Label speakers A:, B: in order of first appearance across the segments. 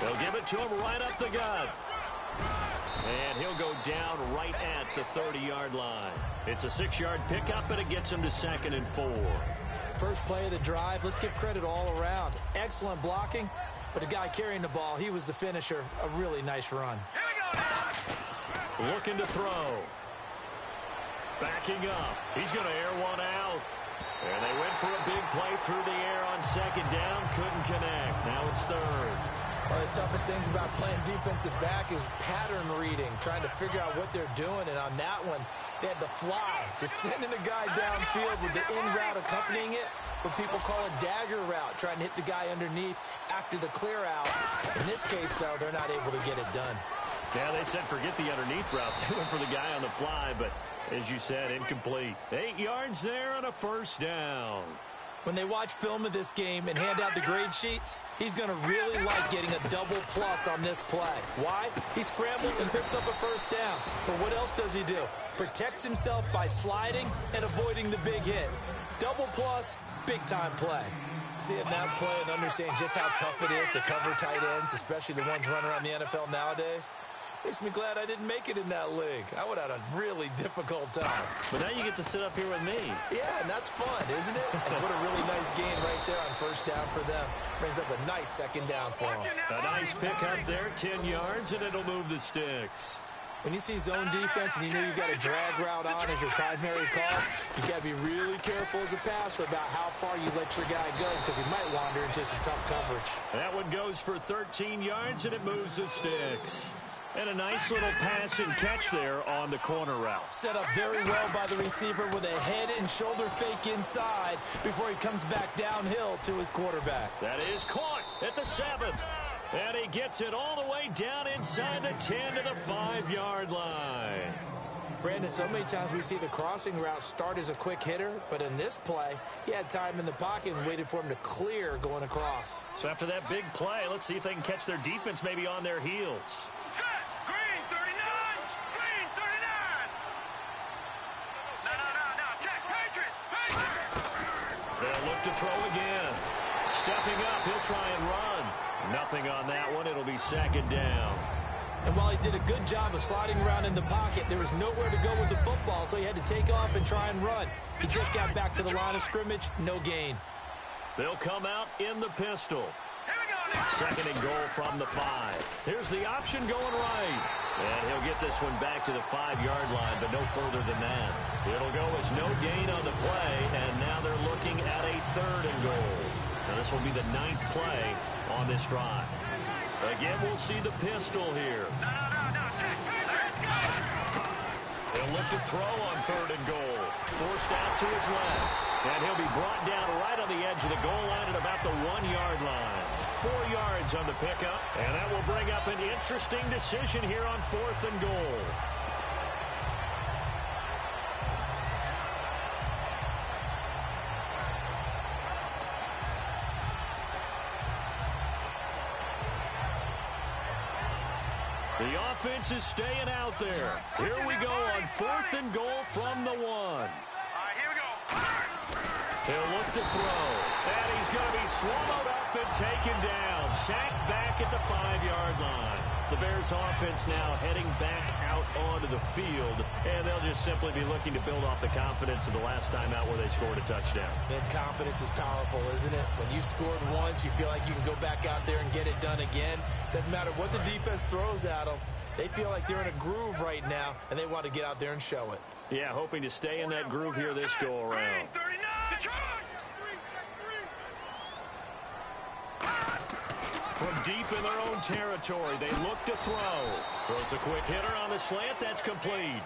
A: They'll give it to him right up the gut. And he'll go down right at the 30-yard line. It's a 6-yard pickup, and it gets him to 2nd and 4.
B: First play of the drive, let's give credit all around. Excellent blocking, but the guy carrying the ball, he was the finisher. A really nice run.
A: Looking to throw. Backing up. He's going to air one out. And they went for a big play through the air on 2nd down. Couldn't connect. Now it's 3rd.
B: One of the toughest things about playing defensive back is pattern reading, trying to figure out what they're doing. And on that one, they had the fly, just sending a guy downfield with the in route accompanying it, what people call a dagger route, trying to hit the guy underneath after the clear out. In this case, though, they're not able to get it done.
A: Yeah, they said forget the underneath route. They went for the guy on the fly, but as you said, incomplete. 8 yards there on a 1st down.
B: When they watch film of this game and hand out the grade sheets, he's going to really like getting a double plus on this play. Why? He scrambles and picks up a 1st down. But what else does he do? Protects himself by sliding and avoiding the big hit. Double plus, big-time play. Seeing that play and understanding just how tough it is to cover tight ends, especially the ones running around the NFL nowadays, makes me glad I didn't make it in that league. I would have had a really difficult time.
A: But now you get to sit up here with me.
B: Yeah, and that's fun, isn't it? And what a really nice gain right there on 1st down for them. Brings up a nice 2nd down for them.
A: A nice pickup there, 10 yards, and it'll move the sticks.
B: When you see zone defense and you know you've got a drag route on as your primary call, you got to be really careful as a passer about how far you let your guy go because he might wander into some tough coverage.
A: That one goes for 13 yards, and it moves the sticks. And a nice little pass and catch there on the corner route.
B: Set up very well by the receiver with a head and shoulder fake inside before he comes back downhill to his quarterback.
A: That is caught at the 7. And he gets it all the way down inside the 10 to the 5-yard line.
B: Brandon, so many times we see the crossing route start as a quick hitter, but in this play, he had time in the pocket and waited for him to clear going across.
A: So after that big play, let's see if they can catch their defense maybe on their heels.
C: Green 39! Green 39! No, check, Patriot!
A: They'll look to throw again. Stepping up, he'll try and run. Nothing on that one. It'll be 2nd down.
B: And while he did a good job of sliding around in the pocket, there was nowhere to go with the football, so he had to take off and try and run. He just got back to the line of scrimmage, no gain.
A: They'll come out in the pistol. 2nd and goal from the 5. Here's the option going right. And he'll get this one back to the 5-yard line, but no further than that. It'll go as no gain on the play, and now they're looking at a 3rd and goal. Now this will be the 9th play on this drive. Again, we'll see the pistol here. They'll look to throw on 3rd and goal. Forced out to his left. And he'll be brought down right on the edge of the goal line at about the 1-yard line. 4 yards on the pickup. And that will bring up an interesting decision here on 4th and goal. The offense is staying out there. Here we go on 4th and goal from the 1.
C: Here we go.
A: He'll look to throw. And he's going to be swallowed up and taken down. Sacked back at the 5-yard line. The Bears offense now heading back out onto the field. And they'll just simply be looking to build off the confidence of the last time out where they scored a touchdown.
B: And confidence is powerful, isn't it? When you've scored once, you feel like you can go back out there and get it done again. Doesn't matter what the defense throws at them. They feel like they're in a groove right now, and they want to get out there and show it.
A: Yeah, hoping to stay in that groove here this go-around. From deep in their own territory, they look to throw. Throws a quick hitter on the slant. That's complete.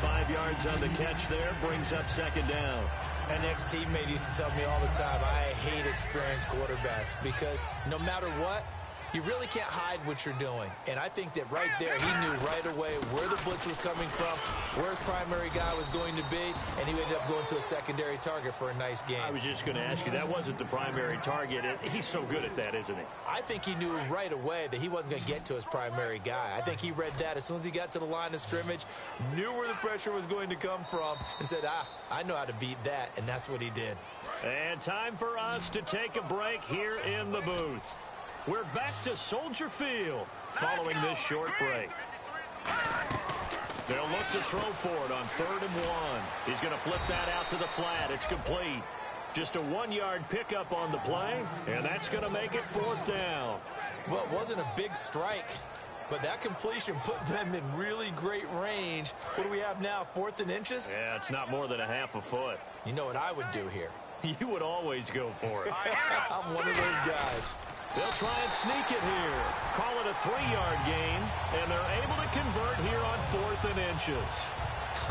A: 5 yards on the catch there. Brings up 2nd down.
B: An ex-teammate used to tell me all the time, I hate experienced quarterbacks because no matter what, you really can't hide what you're doing. And I think that right there, he knew right away where the blitz was coming from, where his primary guy was going to be, and he ended up going to a secondary target for a nice game.
A: I was just going to ask you, that wasn't the primary target. He's so good at that, isn't he?
B: I think he knew right away that he wasn't going to get to his primary guy. I think he read that as soon as he got to the line of scrimmage, knew where the pressure was going to come from, and said, I know how to beat that, and that's what he did.
A: And time for us to take a break here in the booth. We're back to Soldier Field following this short break. They'll look to throw for it on 3rd and 1. He's going to flip that out to the flat. It's complete. Just a 1-yard pickup on the play, and that's going to make it 4th down.
B: Well, it wasn't a big strike, but that completion put them in really great range. What do we have now, 4th and inches?
A: Yeah, it's not more than a half a foot.
B: You know what I would do here?
A: You would always go for it.
B: I'm one of those guys.
A: They'll try and sneak it here. Call it a 3-yard gain, and they're able to convert here on 4th and inches.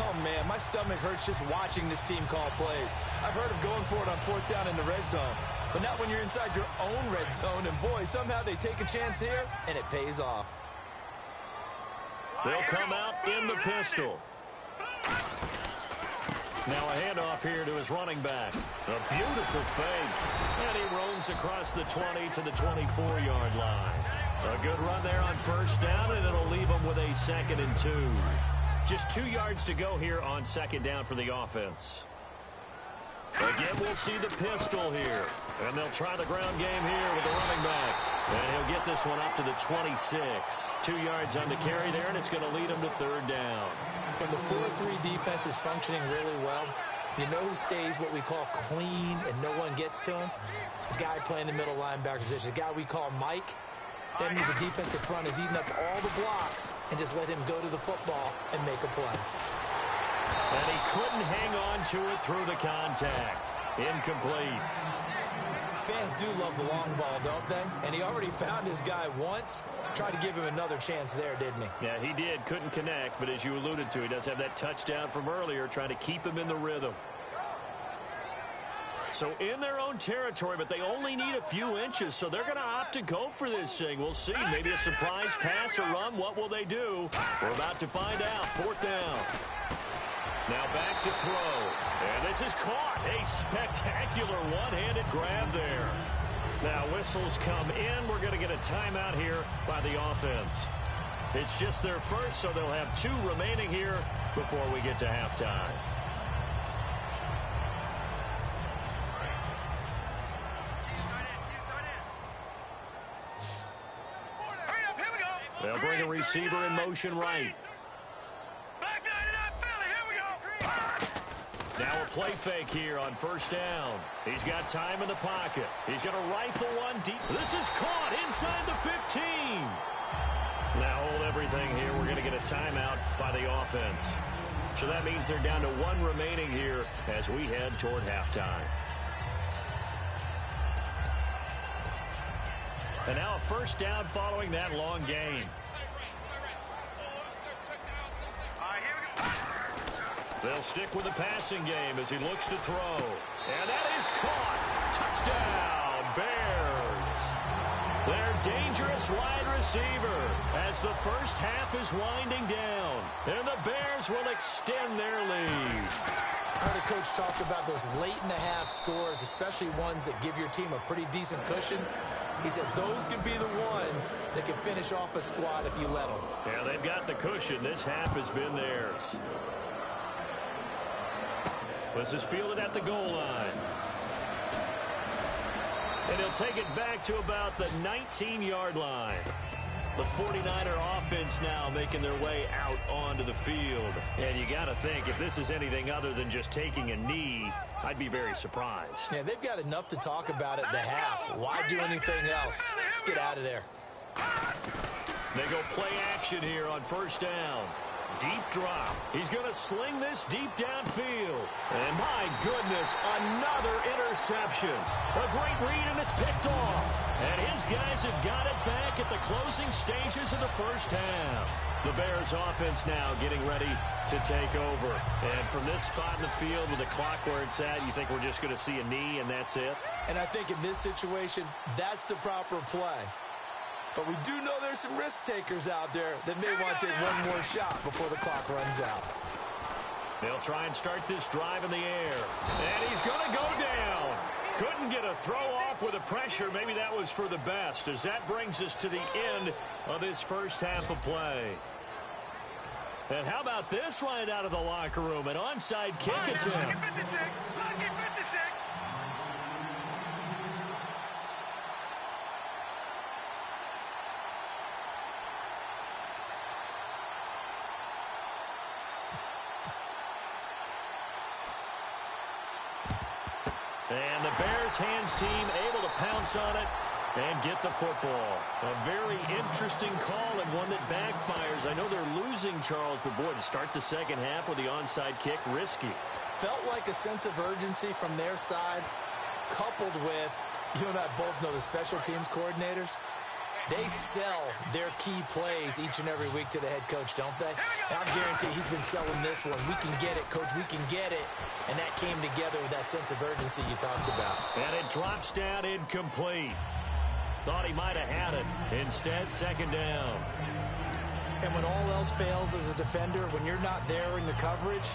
B: Oh, man, my stomach hurts just watching this team call plays. I've heard of going for it on 4th down in the red zone, but not when you're inside your own red zone. And, boy, somehow they take a chance here, and it pays off.
A: They'll come out in the pistol. Now a handoff here to his running back. A beautiful fake. And he roams across the 20 to the 24-yard line. A good run there on 1st down, and it'll leave him with a 2nd and 2. Just 2 yards to go here on 2nd down for the offense. Again, we'll see the pistol here. And they'll try the ground game here with the running back. And he'll get this one up to the 26. 2 yards on the carry there, and it's going to lead him to 3rd down.
B: When the 4-3 defense is functioning really well, you know who stays what we call clean and no one gets to him? The guy playing the middle linebacker position, the guy we call Mike. That means the defensive front is eating up all the blocks and just let him go to the football and make a play.
A: And he couldn't hang on to it through the contact. Incomplete.
B: Fans do love the long ball, don't they? And he already found his guy once. Tried to give him another chance there, didn't he?
A: Yeah, he did. Couldn't connect, but as you alluded to, he does have that touchdown from earlier, trying to keep him in the rhythm. So in their own territory, but they only need a few inches, so they're going to opt to go for this thing. We'll see. Maybe a surprise pass or run. What will they do? We're about to find out. 4th down. Now back to throw. And this is caught. A spectacular one-handed grab there. Now whistles come in. We're going to get a timeout here by the offense. It's just their first, so they'll have 2 remaining here before we get to halftime. They'll bring a receiver in motion right. Now a play fake here on 1st down. He's got time in the pocket. He's going to rifle one deep. This is caught inside the 15. Now hold everything here. We're going to get a timeout by the offense. So that means they're down to 1 remaining here as we head toward halftime. And now a 1st down following that long gain. They'll stick with the passing game as he looks to throw. And that is caught. Touchdown, Bears. Their dangerous wide receiver as the first half is winding down. And the Bears will extend their lead.
B: I heard a coach talk about those late-in-the-half scores, especially ones that give your team a pretty decent cushion. He said those could be the ones that can finish off a squad if you let them.
A: Yeah, they've got the cushion. This half has been theirs. This is fielded at the goal line. And he'll take it back to about the 19-yard line. The 49er offense now making their way out onto the field. And you got to think, if this is anything other than just taking a knee, I'd be very surprised.
B: Yeah, they've got enough to talk about at the half. Why do anything else? Just get out of there.
A: They go play action here on 1st down. Deep drop. He's going to sling this deep downfield. And my goodness, another interception. A great read, and it's picked off. And his guys have got it back at the closing stages of the 1st half. The Bears offense now getting ready to take over. And from this spot in the field with the clock where it's at, you think we're just going to see a knee and that's it?
B: And I think in this situation, that's the proper play. But we do know there's some risk takers out there that may want to take one more shot before the clock runs out.
A: They'll try and start this drive in the air. And he's going to go down. Couldn't get a throw off with the pressure. Maybe that was for the best, as that brings us to the end of this first half of play. And how about this right out of the locker room? An onside kick attempt. And the Bears hands team able to pounce on it and get the football. A very interesting call and one that backfires. I know they're losing, Charles, but boy, to start the second half with the onside kick, risky.
B: Felt like a sense of urgency from their side, coupled with, you and I both know the special teams coordinators. They sell their key plays each and every week to the head coach, don't they? And I guarantee he's been selling this one. We can get it, coach, we can get it. And that came together with that sense of urgency you talked about.
A: And it drops down incomplete. Thought he might have had it. Instead, second down.
B: And when all else fails as a defender, when you're not there in the coverage,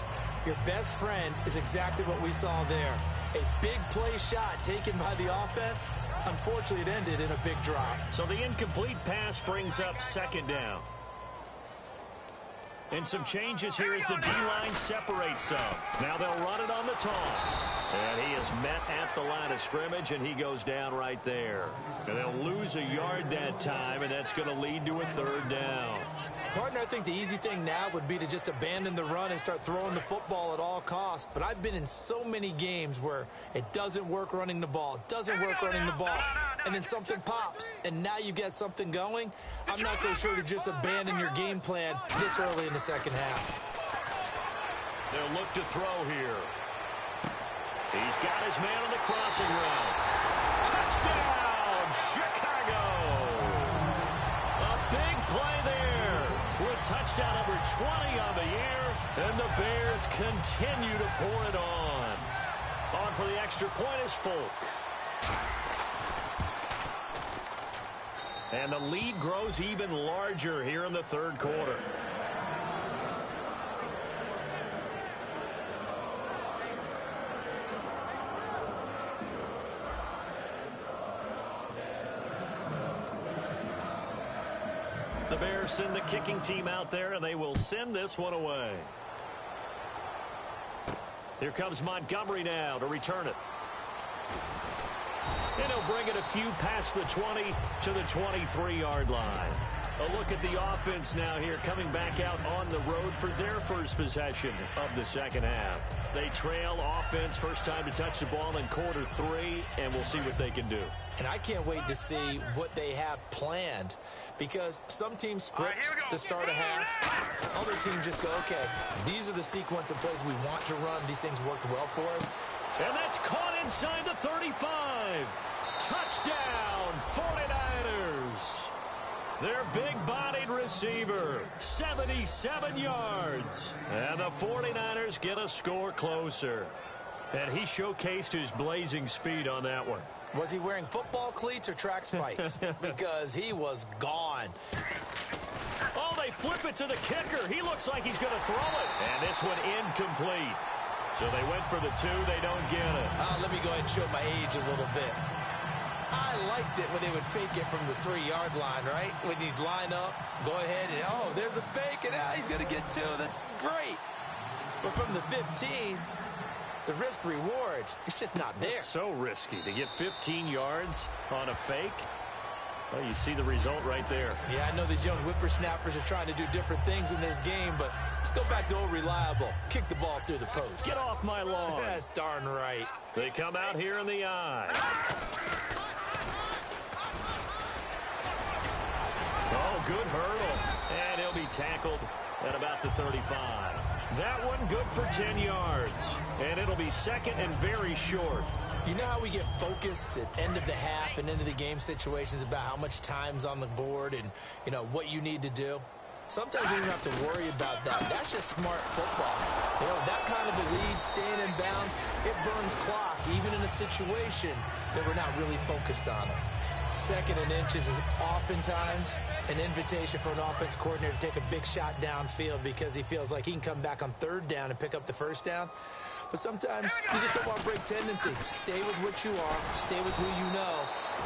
B: your best friend is exactly what we saw there. A big play shot taken by the offense. Unfortunately, it ended in a big drop.
A: So the incomplete pass brings up second down. And some changes here as the D-line separates some. Now they'll run it on the toss. And he is met at the line of scrimmage, and he goes down right there. And they'll lose a yard that time, and that's going to lead to a third down.
B: Partner, I think the easy thing now would be to just abandon the run and start throwing the football at all costs. But I've been in so many games where it doesn't work running the ball, and then something pops, and now you get something going. I'm not so sure to just abandon your game plan this early in the second half.
A: They'll look to throw here. He's got his man on the crossing route. Touchdown, Chicago! A big play there. With touchdown number 20 on the year, and the Bears continue to pour it on. On for the extra point is Folk. And the lead grows even larger here in the third quarter. The Bears send the kicking team out there, and they will send this one away. Here comes Montgomery now to return it. And he'll bring it a few past the 20 to the 23-yard line. A look at the offense now here, coming back out on the road for their first possession of the second half. They trail offense, first time to touch the ball in quarter 3, and we'll see what they can do.
B: And I can't wait to see what they have planned, because some teams script to start a half. Other teams just go, okay, these are the sequence of plays we want to run. These things worked well for us.
A: And that's caught inside the 35. Touchdown, 49ers. Their big-bodied receiver, 77 yards. And the 49ers get a score closer. And he showcased his blazing speed on that one.
B: Was he wearing football cleats or track spikes? Because he was gone.
A: Oh, they flip it to the kicker. He looks like he's going to throw it. And this one incomplete. So they went for the 2. They don't get it.
B: Let me go ahead and show my age a little bit. I liked it when they would fake it from the 3-yard line, right? When you'd line up, go ahead and, oh, there's a fake, and he's going to get 2. That's great. But from the 15, the risk-reward, it's just not there.
A: It's so risky to get 15 yards on a fake. Well, you see the result right there.
B: Yeah, I know these young whippersnappers are trying to do different things in this game, but let's go back to old reliable. Kick the ball through the post.
A: Get off my lawn.
B: That's darn right.
A: They come out here in the eye. Oh, good hurdle. And he'll be tackled at about the 35. That one good for 10 yards. And it'll be second and very short.
B: You know how we get focused at end of the half and into the game situations about how much time's on the board and, you know, what you need to do? Sometimes you don't have to worry about that. That's just smart football. You know, that kind of a lead, staying in bounds, it burns clock, even in a situation that we're not really focused on it. Second and inches is oftentimes an invitation for an offense coordinator to take a big shot downfield because he feels like he can come back on third down and pick up the first down. But sometimes you just don't want to break tendency. Stay with what you are, stay with who you know,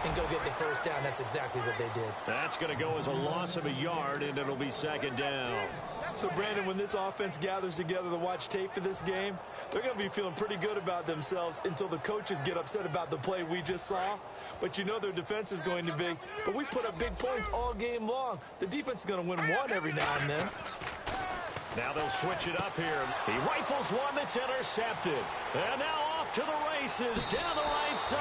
B: and go get the first down. That's exactly what they did.
A: That's going to go as a loss of a yard, and it'll be second down.
B: So, Brandon, when this offense gathers together to watch tape for this game, they're going to be feeling pretty good about themselves until the coaches get upset about the play we just saw. But you know their defense is going to be. But we put up big points all game long. The defense is going to win one every now and then.
A: Now they'll switch it up here. He rifles one that's intercepted. And now off off to the races down the right side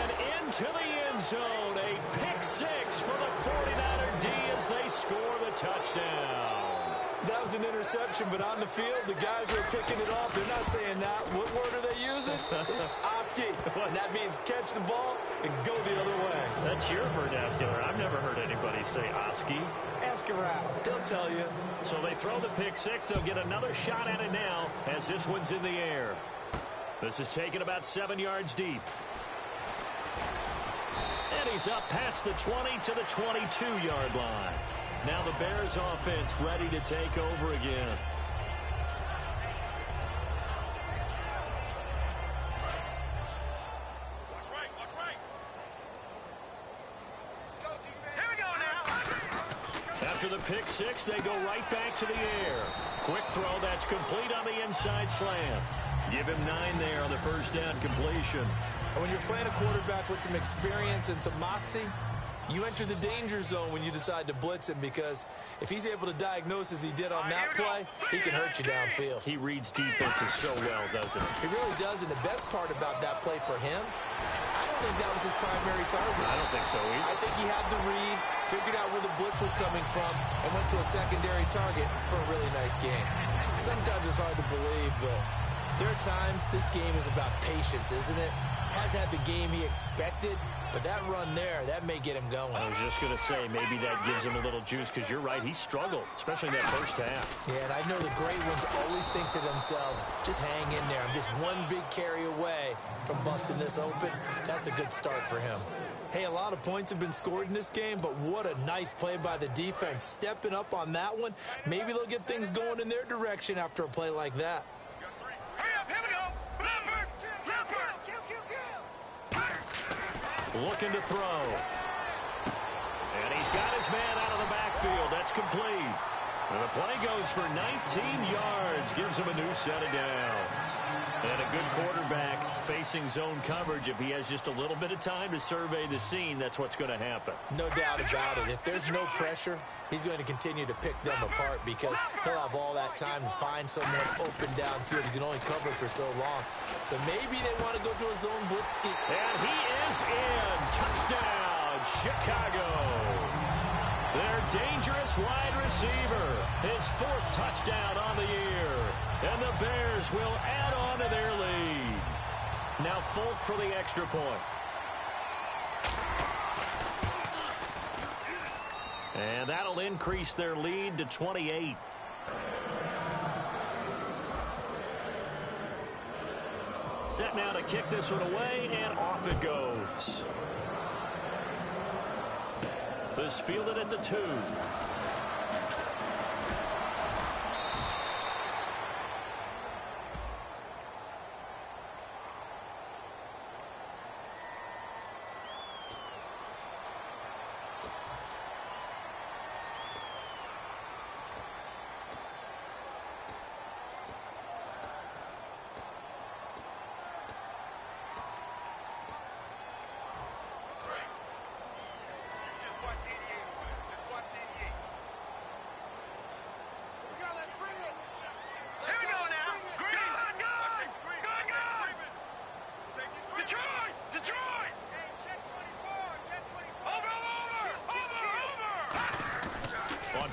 A: and into the end zone. A pick six for the 49er D as they score the touchdown.
B: That was an interception, but on the field, the guys who are picking it off, they're not saying that. What word are they using? It's Oski. And that means catch the ball and go the other way.
A: That's your vernacular. I've never heard anybody say Oski.
B: Ask around. They'll tell you. So
A: they throw the pick six. They'll get another shot at it now as this one's in the air. This is taken about 7 yards deep. And he's up past the 20 to the 22-yard line. Now the Bears offense ready to take over again.
C: Watch right, watch right. Let's go, defense. Here we go now.
A: After the pick six, they go right back to the air. Quick throw, that's complete on the inside slant. Give him 9 there on the first down completion.
B: When you're playing a quarterback with some experience and some moxie, you enter the danger zone when you decide to blitz him, because if he's able to diagnose as he did on that play, he can hurt you downfield.
A: He reads defenses so well, doesn't he?
B: He really does, and the best part about that play for him, I don't think that was his primary target.
A: I don't think so either.
B: I think he had the read, figured out where the blitz was coming from, and went to a secondary target for a really nice game. Sometimes it's hard to believe, but there are times this game is about patience, isn't it? Has had the game he expected, but that run there, that may get him going.
A: I was just going to say, maybe that gives him a little juice, because you're right, he struggled, especially in that first half.
B: Yeah, and I know the great ones always think to themselves, just hang in there. I'm just one big carry away from busting this open. That's a good start for him. Hey, a lot of points have been scored in this game, but what a nice play by the defense. Stepping up on that one, maybe they'll get things going in their direction after a play like that.
C: Hurry up, here we go. Leopard, Leopard.
A: Looking to throw. And he's got his man out of the backfield. That's complete. And the play goes for 19 yards. Gives him a new set of downs. And a good quarterback facing zone coverage. If he has just a little bit of time to survey the scene, that's what's going to happen.
B: No doubt about it. If there's no pressure, he's going to continue to pick them apart, because he'll have all that time to find someone open downfield. He can only cover for so long. So maybe they want to go to a zone blitz scheme.
A: And he is in. Touchdown, Chicago. Their dangerous wide receiver. His 4th touchdown on the year. And the Bears will add on to their lead. Now Folk for the extra point. And that'll increase their lead to 28. Set now to kick this one away, and off it goes. This fielded at the 2.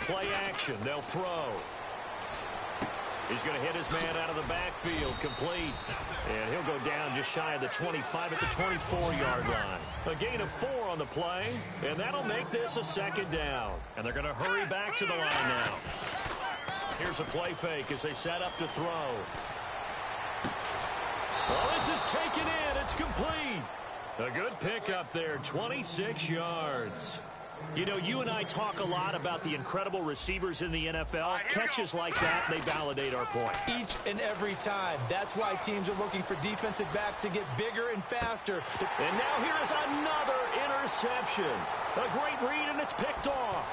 A: Play action, they'll throw. He's going to hit his man out of the backfield, complete. And he'll go down just shy of the 25 at the 24-yard line. A gain of 4 on the play, and that'll make this a 2nd down. And they're going to hurry back to the line now. Here's a play fake as they set up to throw. Well, this is taken in. It's complete. A good pickup there, 26 yards. You know, you and I talk a lot about the incredible receivers in the NFL. Catches like that, they validate our point.
B: Each and every time. That's why teams are looking for defensive backs to get bigger and faster.
A: And now here is another interception. A great read, and it's picked off.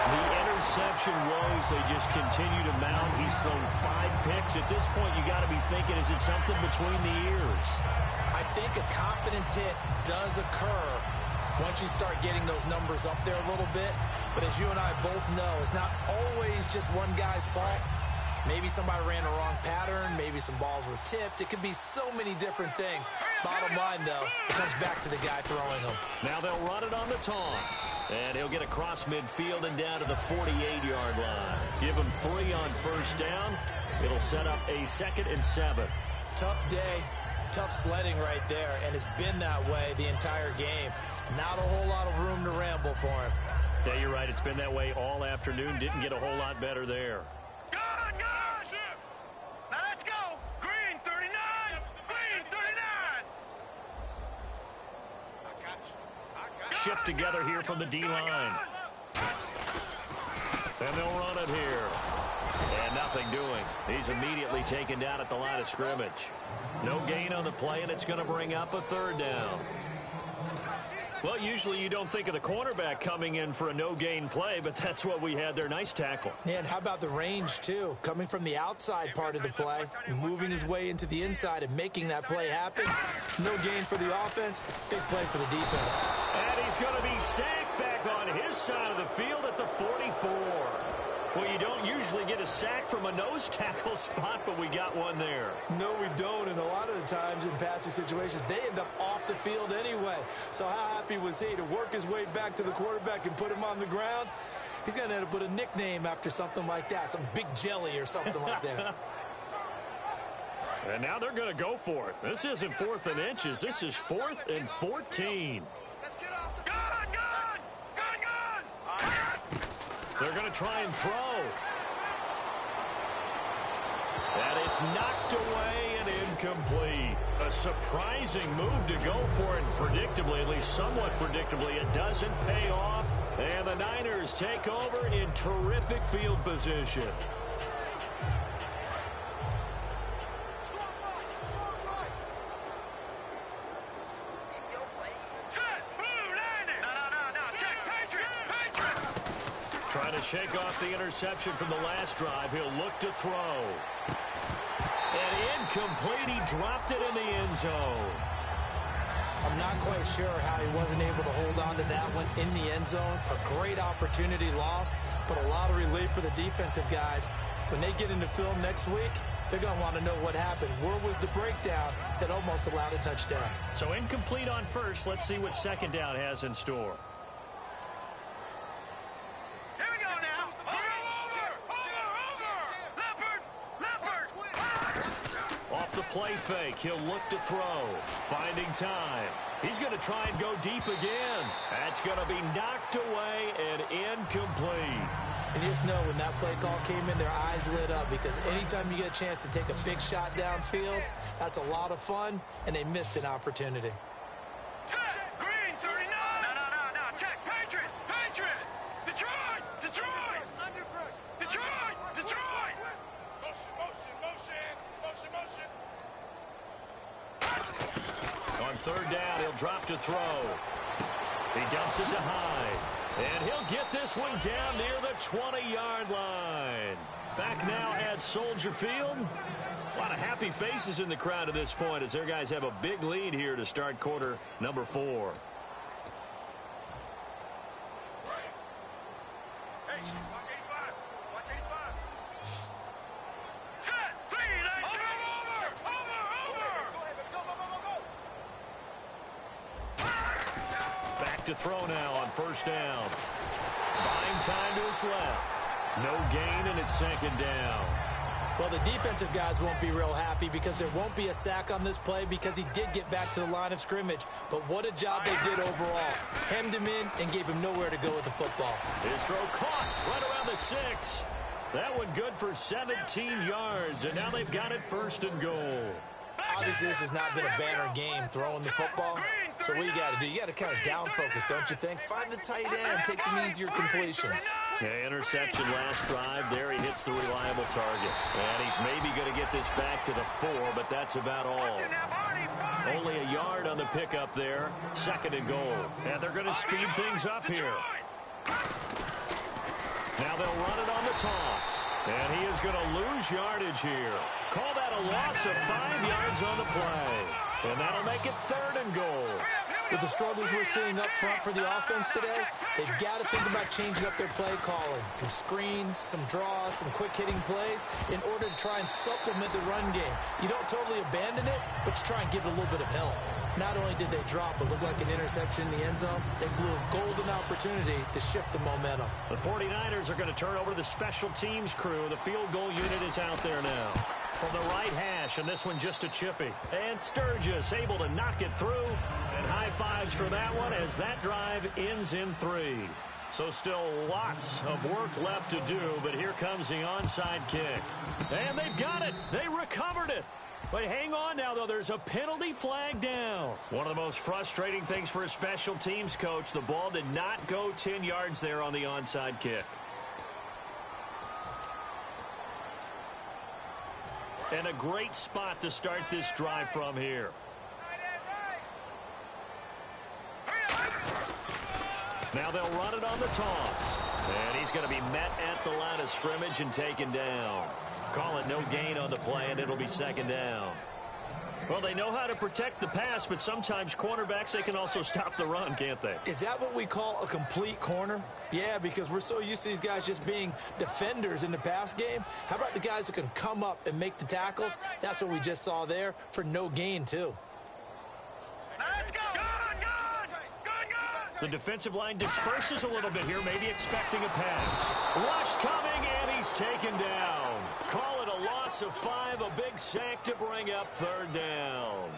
A: The interception woes, they just continue to mount. He's thrown 5 picks. At this point, you got to be thinking, is it something between the ears?
B: I think a confidence hit does occur once you start getting those numbers up there a little bit. But as you and I both know, it's not always just one guy's fault. Maybe somebody ran a wrong pattern. Maybe some balls were tipped. It could be so many different things. Bottom line, though, it comes back to the guy throwing them.
A: Now they'll run it on the toss. And he'll get across midfield and down to the 48-yard line. Give him 3 on first down. It'll set up a 2nd and 7.
B: Tough day, tough sledding right there, and it's been that way the entire game. Not a whole lot of room to ramble for him.
A: Yeah, you're right. It's been that way all afternoon. Didn't get a whole lot better there.
C: Good! Now let's go! Green 39! Green 39!
A: Shift together here from the D-line. And they'll run it here. And nothing doing. He's immediately taken down at the line of scrimmage. No gain on the play, and it's going to bring up a 3rd down. Well, usually you don't think of the cornerback coming in for a no-gain play, but that's what we had there. Nice tackle.
B: Yeah, and how about the range, too? Coming from the outside part of the play, moving his way into the inside and making that play happen. No gain for the offense, big play for the defense.
A: And he's going to be sacked back on his side of the field at the 44. Well, you don't usually get a sack from a nose tackle spot, but we got one there.
B: No, we don't, and a lot of the times in passing situations, they end up off the field anyway. So how happy was he to work his way back to the quarterback and put him on the ground? He's going to end up with a nickname after something like that, some Big Jelly or something like that.
A: And now they're going to go for it. This isn't 4th and inches. This is 4th and 14.
C: Let's get off the gun!
A: They're going to try and throw. And it's knocked away and incomplete. A surprising move to go for it. Predictably, at least somewhat predictably, it doesn't pay off. And the Niners take over in terrific field position. Trying to shake off the interception from the last drive. He'll look to throw. And incomplete. He dropped it in the end zone.
B: I'm not quite sure how he wasn't able to hold on to that one in the end zone. A great opportunity lost, but a lot of relief for the defensive guys. When they get into film next week, they're going to want to know what happened. Where was the breakdown that almost allowed a touchdown?
A: So incomplete on first. Let's see what 2nd down has in store. The play fake. He'll look to throw. Finding time. He's going to try and go deep again. That's going to be knocked away and incomplete.
B: And you just know when that play call came in, their eyes lit up because anytime you get a chance to take a big shot downfield, that's a lot of fun, and they missed an opportunity.
C: Green 39! No. Check. Patriot! Detroit! Detroit! Motion!
A: On 3rd down, he'll drop to throw. He dumps it to Hyde. And he'll get this one down near the 20-yard line. Back now at Soldier Field. A lot of happy faces in the crowd at this point as their guys have a big lead here to start quarter number 4.
C: Hey, watch 85. Watch 85.
A: To throw now on first down. Buying time to his left. No gain, and it's 2nd down.
B: Well, the defensive guys won't be real happy because there won't be a sack on this play because he did get back to the line of scrimmage. But what a job they did overall. Hemmed him in and gave him nowhere to go with the football.
A: His throw caught right around the 6. That one good for 17 yards, and now they've got it 1st and goal.
B: Obviously, this has not been a banner game throwing the football. So what you got to do, you got to kind of down focus, don't you think? Find the tight end, take some easier completions.
A: Yeah, interception last drive. There he hits the reliable target. And he's maybe going to get this back to the 4, but that's about all. Only a yard on the pickup there. 2nd and goal. And they're going to speed things up here. Now they'll run it on the toss. And he is going to lose yardage here. Call that a loss of 5 yards on the play. And that'll make it 3rd and goal.
B: With the struggles we're seeing up front for the offense today, they've got to think about changing up their play calling. Some screens, some draws, some quick-hitting plays in order to try and supplement the run game. You don't totally abandon it, but you try and give it a little bit of help. Not only did they drop what looked like an interception in the end zone, they blew a golden opportunity to shift the momentum.
A: The 49ers are going to turn over to the special teams crew. The field goal unit is out there now. From the right hash, and this one just a chippy. And Sturgis able to knock it through. And high fives for that one as that drive ends in 3. So still lots of work left to do, but here comes the onside kick. And they've got it. They recovered it. But hang on now, though. There's a penalty flag down. One of the most frustrating things for a special teams coach, the ball did not go 10 yards there on the onside kick. And a great spot to start this drive from here. Now they'll run it on the toss. And he's going to be met at the line of scrimmage and taken down. Call it no gain on the play, and it'll be second down. Well, they know how to protect the pass, but sometimes cornerbacks, they can also stop the run, can't they?
B: Is that what we call a complete corner? Yeah, because we're so used to these guys just being defenders in the pass game. How about the guys who can come up and make the tackles? That's what we just saw there for no gain, too.
C: Let's go.
A: The defensive line disperses a little bit here, maybe expecting a pass. Rush coming, and he's taken down. Call it a loss of 5, a big sack to bring up third down.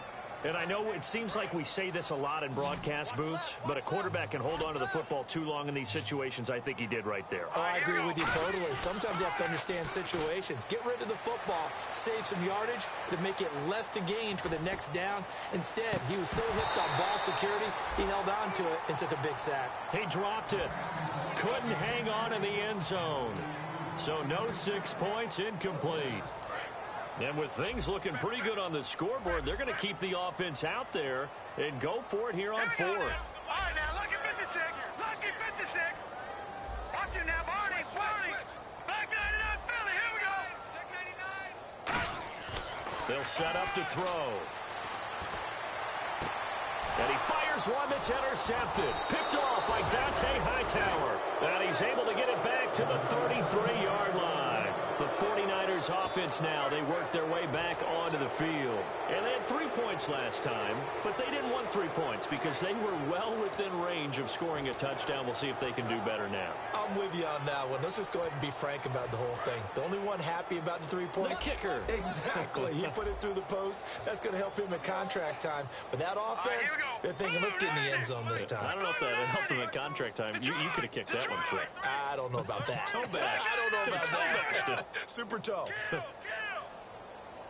A: And I know it seems like we say this a lot in broadcast booths, but a quarterback can hold on to the football too long in these situations. I think he did right there.
B: Oh, I agree with you totally. Sometimes you have to understand situations. Get rid of the football, save some yardage to make it less to gain for the next down. Instead, he was so hipped on ball security, he held on to it and took a big sack.
A: He dropped it. Couldn't hang on in the end zone. So no 6 points, incomplete. And with things looking pretty good on the scoreboard, they're going to keep the offense out there and go for it here on 4th.
C: All right, now, lucky 56. Lucky 56. Watch it now, Barney. Black 99, Philly. Here we go. Check 99.
A: They'll set up to throw. And he fires one that's intercepted. Picked off by Dante Hightower. And he's able to get it back to the 33-yard line. The 49ers offense now, they worked their way back onto the field. And they had 3 points last time, but they didn't want 3 points because they were well within range of scoring a touchdown. We'll see if they can do better now.
B: I'm with you on that one. Let's just go ahead and be frank about the whole thing. The only one happy about the 3-point.
A: The kicker.
B: Exactly. He put it through the post. That's going to help him at contract time. But that offense, they're thinking, let's get in the end zone this time.
A: I don't know if that helped him at contract time. You could have kicked that one through.
B: I don't know about that.
A: Toe bash.
B: I don't know about
A: Toe bashed
B: that.
A: it.
B: Super toe.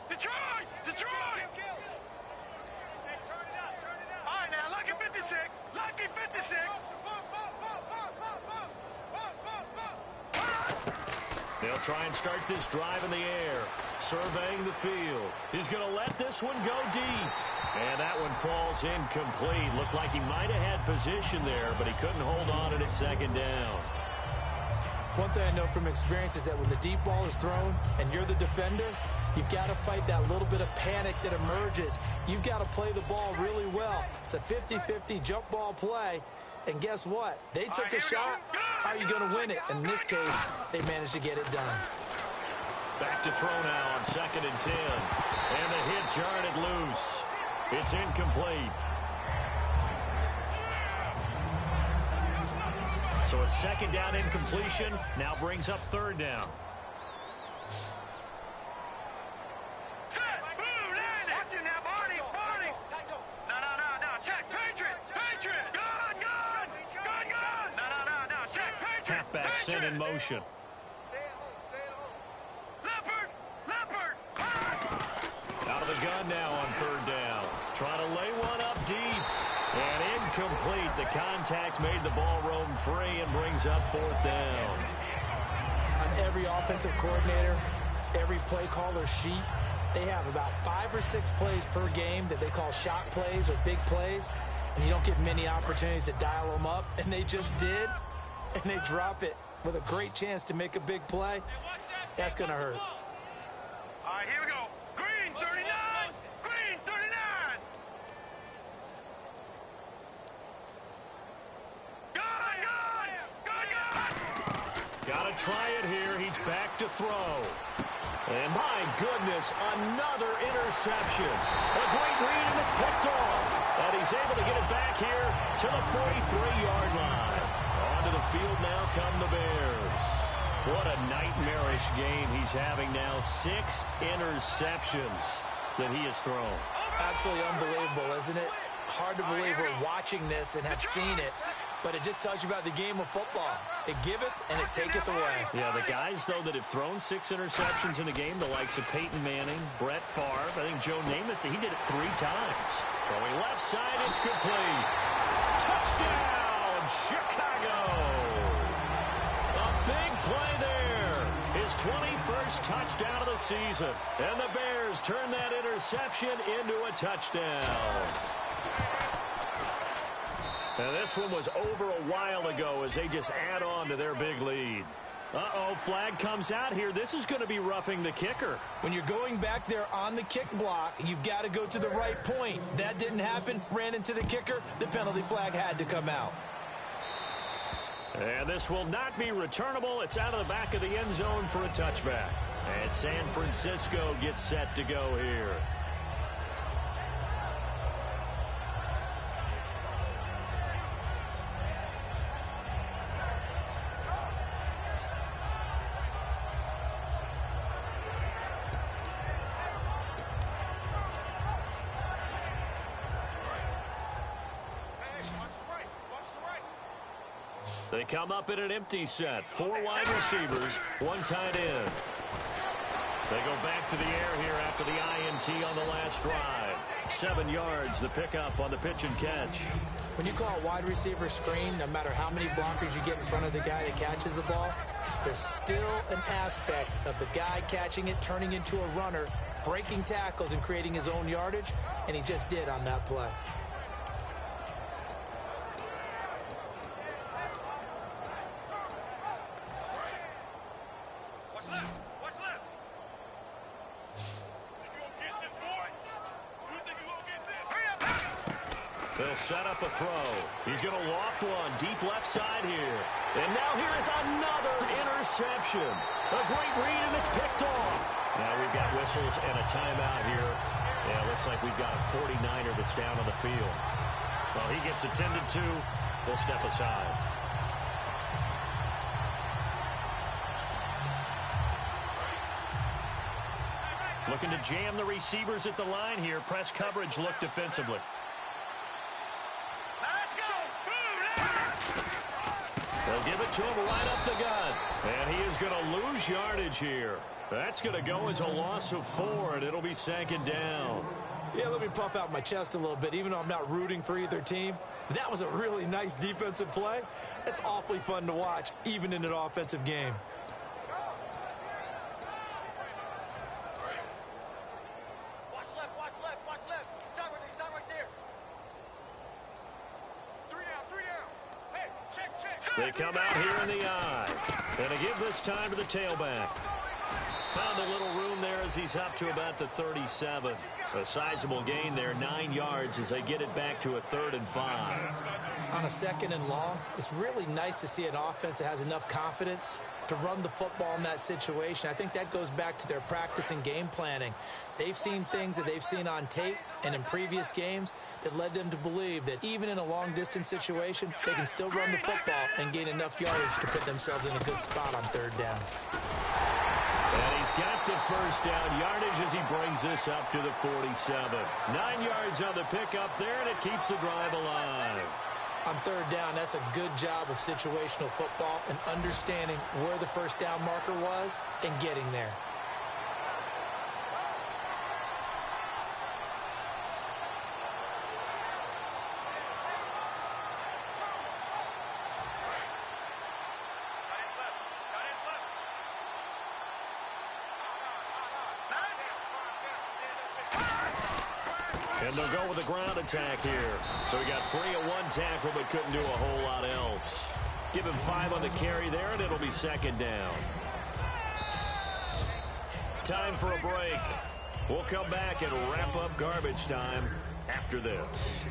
C: Detroit! All right, now, lucky 56. Lucky 56.
A: They'll try and start this drive in the air. Surveying the field. He's going to let this one go deep. And that one falls incomplete. Looked like he might have had position there, but he couldn't hold on at second down.
B: One thing I know from experience is that when the deep ball is thrown and you're the defender, you've got to fight that little bit of panic that emerges. You've got to play the ball really well. It's a 50-50 jump ball play. And guess what? They took a shot. How are you going to win it? In this case, they managed to get it done.
A: Back to throw now on 2nd and 10. And the hit jarred it loose. It's incomplete. So a 2nd down incompletion now brings up 3rd down.
C: Set. Blue, land it. Watch it now, Barney. No. Check. Patriot. Gun. No. Check. Patriot.
A: Halfback sent in motion.
C: Stay at home. Leopard.
A: Out of the gun now on 3rd down. Trying to lay one up deep. And incomplete. The contact made the ball roam free and brings up 4th down.
B: On every offensive coordinator, every play caller sheet, they have about 5 or 6 plays per game that they call shot plays or big plays. And you don't get many opportunities to dial them up. And they just did. And they drop it with a great chance to make a big play. That's going to hurt.
C: All right, here we go. Green 39.
A: try it here. He's back to throw. And my goodness, another interception. A great read, and it's picked off. And he's able to get it back here to the 43-yard line. Onto the field now come the Bears. What a nightmarish game he's having now. 6 interceptions that he has thrown.
B: Absolutely unbelievable, isn't it? Hard to believe we're watching this and have seen it. But it just tells you about the game of football. It giveth and it taketh away.
A: Yeah, the guys, though, that have thrown 6 interceptions in a game, the likes of Peyton Manning, Brett Favre, I think Joe Namath, he did it 3 times. Throwing left side, it's complete. Touchdown, Chicago! A big play there. His 21st touchdown of the season. And the Bears turn that interception into a touchdown. And this one was over a while ago as they just add on to their big lead. Uh-oh, flag comes out here. This is going to be roughing the kicker.
B: When you're going back there on the kick block, you've got to go to the right point. That didn't happen. Ran into the kicker. The penalty flag had to come out.
A: And this will not be returnable. It's out of the back of the end zone for a touchback. And San Francisco gets set to go here. They come up in an empty set. 4 wide receivers, 1 tight end. They go back to the air here after the INT on the last drive. 7 yards, the pickup on the pitch and catch.
B: When you call a wide receiver screen, no matter how many blockers you get in front of the guy that catches the ball, there's still an aspect of the guy catching it, turning into a runner, breaking tackles and creating his own yardage, and he just did on that play.
A: They'll set up a throw. He's going to loft one deep left side here. And now here is another interception. A great read, and it's picked off. Now we've got whistles and a timeout here. Yeah, looks like we've got a 49er that's down on the field. Well, he gets attended to. We'll step aside. Looking to jam the receivers at the line here. Press coverage look defensively. They'll give it to him right up the gut. And he is going to lose yardage here. That's going to go as a loss of 4, and it'll be 2nd down.
B: Yeah, let me puff out my chest a little bit, even though I'm not rooting for either team. That was a really nice defensive play. It's awfully fun to watch, even in an offensive game.
A: They come out here in the eye. And they give this time to the tailback. Found a little room there as he's up to about the 37. A sizable gain there, 9 yards as they get it back to a 3rd and 5.
B: On a 2nd and long, it's really nice to see an offense that has enough confidence to run the football in that situation. I think that goes back to their practice and game planning. They've seen things that they've seen on tape and in previous games that led them to believe that even in a long-distance situation, they can still run the football and gain enough yardage to put themselves in a good spot on 3rd down.
A: And he's got the 1st down yardage as he brings this up to the 47. 9 yards on the pickup there, and it keeps the drive alive.
B: On 3rd down, that's a good job of situational football and understanding where the 1st down marker was and getting there.
A: And they'll go with a ground attack here. So he got free of 1 tackle but couldn't do a whole lot else. Give him 5 on the carry there, and it'll be 2nd down. Time for a break. We'll come back and wrap up garbage time after this.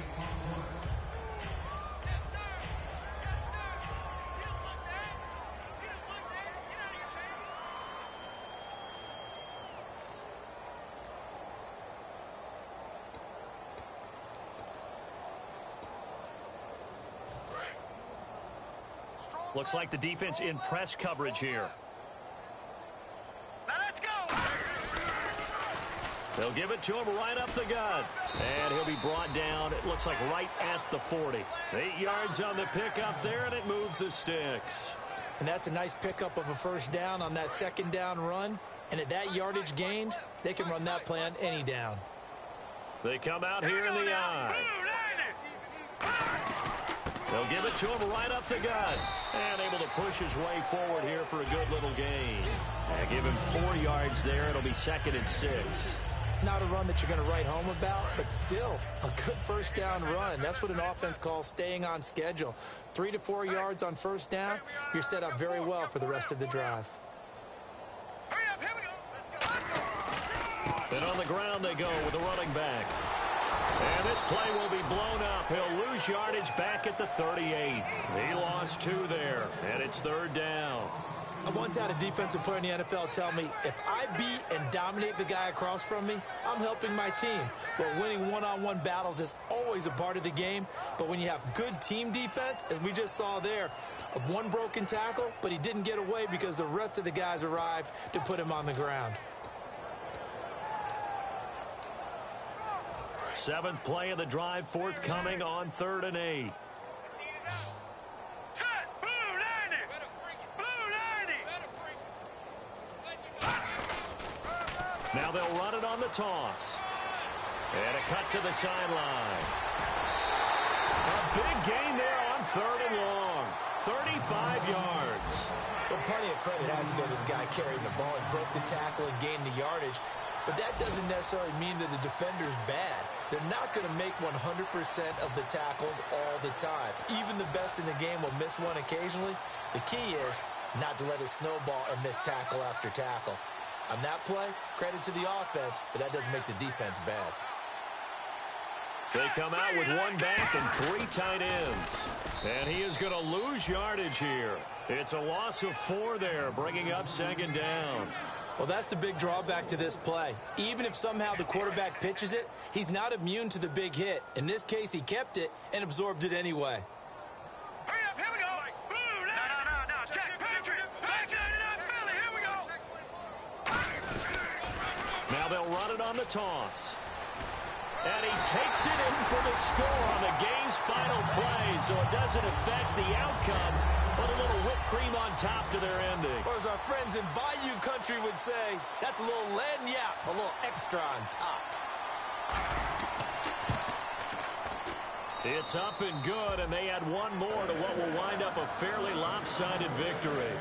A: Looks like the defense in press coverage here.
C: Now let's go.
A: They'll give it to him right up the gut. And he'll be brought down, it looks like right at the 40. 8 yards on the pickup there, and it moves the sticks.
B: And that's a nice pickup of a first down on that second down run. And at that yardage gained, they can run that play on any down.
A: They come out here in the eye. They'll give it to him right up the gut. And able to push his way forward here for a good little gain. And give him 4 yards there. It'll be 2nd and 6.
B: Not a run that you're going to write home about, but still a good first down run. That's what an offense calls staying on schedule. 3 to 4 yards on first down, you're set up very well for the rest of the drive.
C: Hurry up, here we go.
A: And on the ground they go with the running back. And this play will be blown up. He'll lose yardage back at the 38. He lost 2 there, and it's 3rd down.
B: I once had a defensive player in the NFL tell me, if I beat and dominate the guy across from me, I'm helping my team. Well, winning one-on-one battles is always a part of the game, but when you have good team defense, as we just saw there, of one broken tackle, but he didn't get away because the rest of the guys arrived to put him on the ground.
A: 7th play of the drive, forthcoming on 3rd and 8. Now they'll run it on the toss. And a cut to the sideline. A big gain there on 3rd and long. 35 yards.
B: Well, plenty of credit has to go to the guy carrying the ball. He broke the tackle and gained the yardage. But that doesn't necessarily mean that the defender's bad. They're not going to make 100% of the tackles all the time. Even the best in the game will miss one occasionally. The key is not to let it snowball and miss tackle after tackle. On that play, credit to the offense, but that doesn't make the defense bad.
A: They come out with 1 back and 3 tight ends. And he is going to lose yardage here. It's a loss of 4 there, bringing up 2nd down.
B: Well, that's the big drawback to this play. Even if somehow the quarterback pitches it, he's not immune to the big hit. In this case, he kept it and absorbed it anyway.
C: Hurry up, here we go. No. Check, Patriot. Back 99, Philly, here we go.
A: Now they'll run it on the toss. And he takes it in for the score on the game's final play, so it doesn't affect the outcome, but a little whipped cream on top to their ending.
B: Or as our friends in Bayou Country would say, that's a little lagniappe, a little extra on top.
A: It's up and good, and they add 1 more to what will wind up a fairly lopsided victory.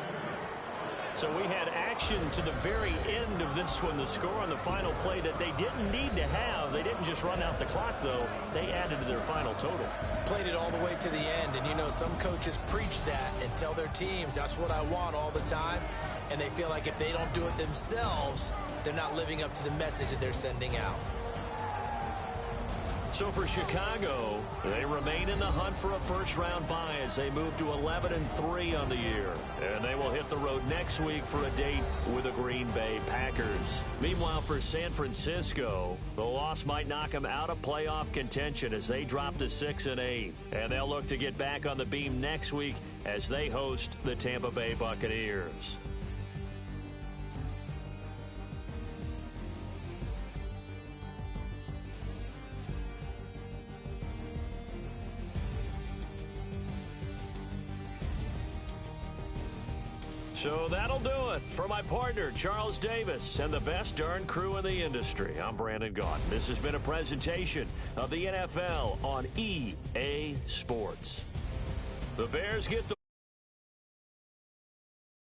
A: So we had action to the very end of this one, the score on the final play that they didn't need to have. They didn't just run out the clock, though. They added to their final total.
B: Played it all the way to the end, and you know some coaches preach that and tell their teams that's what I want all the time, and they feel like if they don't do it themselves, they're not living up to the message that they're sending out.
A: So for Chicago, they remain in the hunt for a first-round bye as they move to 11-3 on the year. And they will hit the road next week for a date with the Green Bay Packers. Meanwhile, for San Francisco, the loss might knock them out of playoff contention as they drop to 6-8. And they'll look to get back on the beam next week as they host the Tampa Bay Buccaneers. So that'll do it. For my partner, Charles Davis, and the best darn crew in the industry, I'm Brandon Gaudin. This has been a presentation of the NFL on EA Sports. The Bears get the